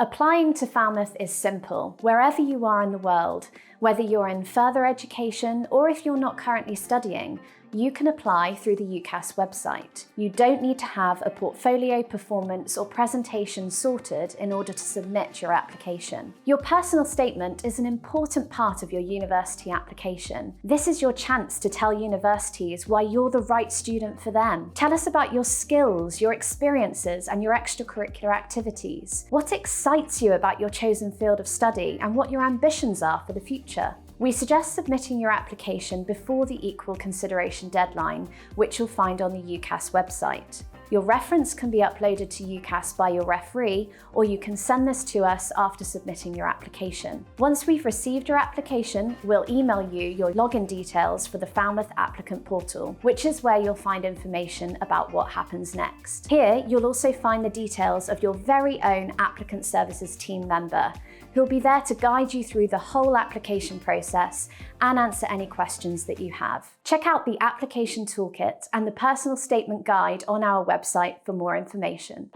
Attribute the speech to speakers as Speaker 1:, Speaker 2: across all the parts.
Speaker 1: Applying to Falmouth is simple, wherever you are in the world. Whether you're in further education or if you're not currently studying, you can apply through the UCAS website. You don't need to have a portfolio, performance or presentation sorted in order to submit your application. Your personal statement is an important part of your university application. This is your chance to tell universities why you're the right student for them. Tell us about your skills, your experiences and your extracurricular activities. What excites you about your chosen field of study and what your ambitions are for the future. We suggest submitting your application before the equal consideration deadline, which you'll find on the UCAS website. Your reference can be uploaded to UCAS by your referee, or you can send this to us after submitting your application. Once we've received your application, we'll email you your login details for the Falmouth applicant portal, which is where you'll find information about what happens next. Here, you'll also find the details of your very own applicant services team member, who'll be there to guide you through the whole application process and answer any questions that you have. Check out the application toolkit and the personal statement guide on our website for more information.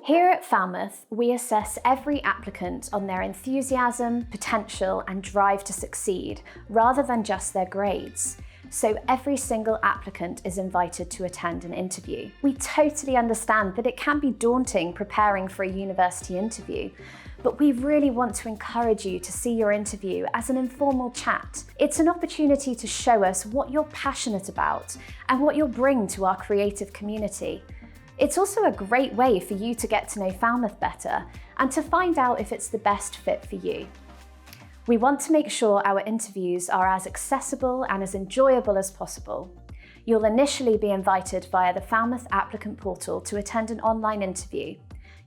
Speaker 1: Here at Falmouth, we assess every applicant on their enthusiasm, potential, and drive to succeed, rather than just their grades. So every single applicant is invited to attend an interview. We totally understand that it can be daunting preparing for a university interview, but we really want to encourage you to see your interview as an informal chat. It's an opportunity to show us what you're passionate about and what you'll bring to our creative community. It's also a great way for you to get to know Falmouth better and to find out if it's the best fit for you. We want to make sure our interviews are as accessible and as enjoyable as possible. You'll initially be invited via the Falmouth applicant portal to attend an online interview.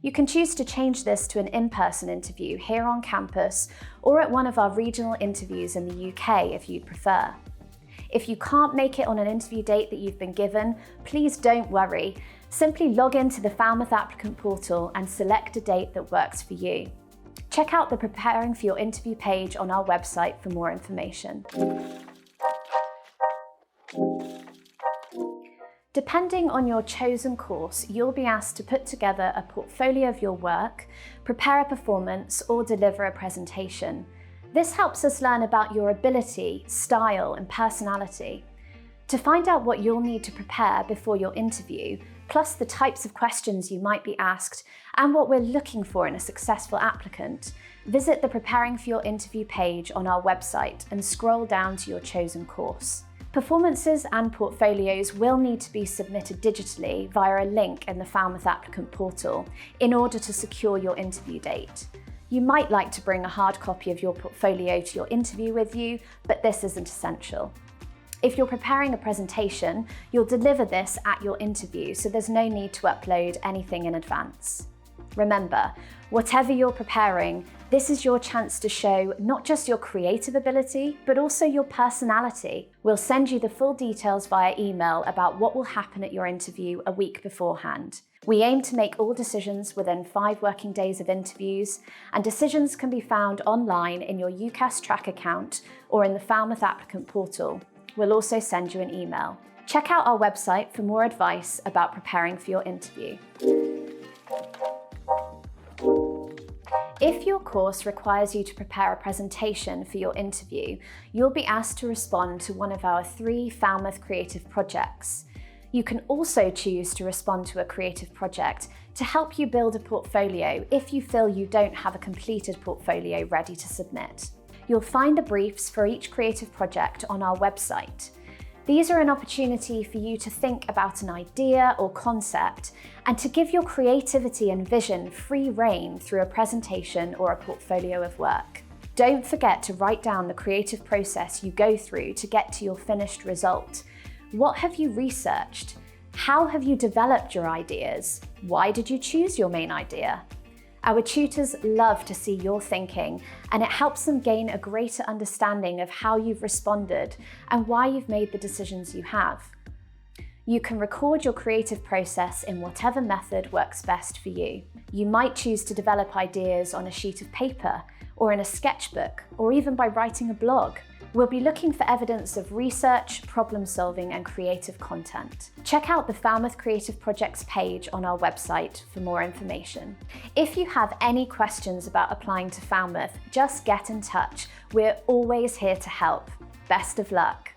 Speaker 1: You can choose to change this to an in-person interview here on campus or at one of our regional interviews in the UK if you'd prefer. If you can't make it on an interview date that you've been given, please don't worry. Simply log into the Falmouth applicant portal and select a date that works for you. Check out the Preparing for Your Interview page on our website for more information. Depending on your chosen course, you'll be asked to put together a portfolio of your work, prepare a performance, or deliver a presentation. This helps us learn about your ability, style, and personality. To find out what you'll need to prepare before your interview, plus the types of questions you might be asked and what we're looking for in a successful applicant, visit the Preparing for Your Interview page on our website and scroll down to your chosen course. Performances and portfolios will need to be submitted digitally via a link in the Falmouth applicant portal in order to secure your interview date. You might like to bring a hard copy of your portfolio to your interview with you, but this isn't essential. If you're preparing a presentation, you'll deliver this at your interview, so there's no need to upload anything in advance. Remember, whatever you're preparing, this is your chance to show not just your creative ability, but also your personality. We'll send you the full details via email about what will happen at your interview a week beforehand. We aim to make all decisions within 5 working days of interviews, and decisions can be found online in your UCAS track account or in the Falmouth applicant portal. We'll also send you an email. Check out our website for more advice about preparing for your interview. If your course requires you to prepare a presentation for your interview, you'll be asked to respond to one of our 3 Falmouth creative projects. You can also choose to respond to a creative project to help you build a portfolio if you feel you don't have a completed portfolio ready to submit. You'll find the briefs for each creative project on our website. These are an opportunity for you to think about an idea or concept and to give your creativity and vision free rein through a presentation or a portfolio of work. Don't forget to write down the creative process you go through to get to your finished result. What have you researched? How have you developed your ideas? Why did you choose your main idea? Our tutors love to see your thinking, and it helps them gain a greater understanding of how you've responded and why you've made the decisions you have. You can record your creative process in whatever method works best for you. You might choose to develop ideas on a sheet of paper, or in a sketchbook, or even by writing a blog. We'll be looking for evidence of research, problem solving and creative content. Check out the Falmouth Creative Projects page on our website for more information. If you have any questions about applying to Falmouth, just get in touch. We're always here to help. Best of luck.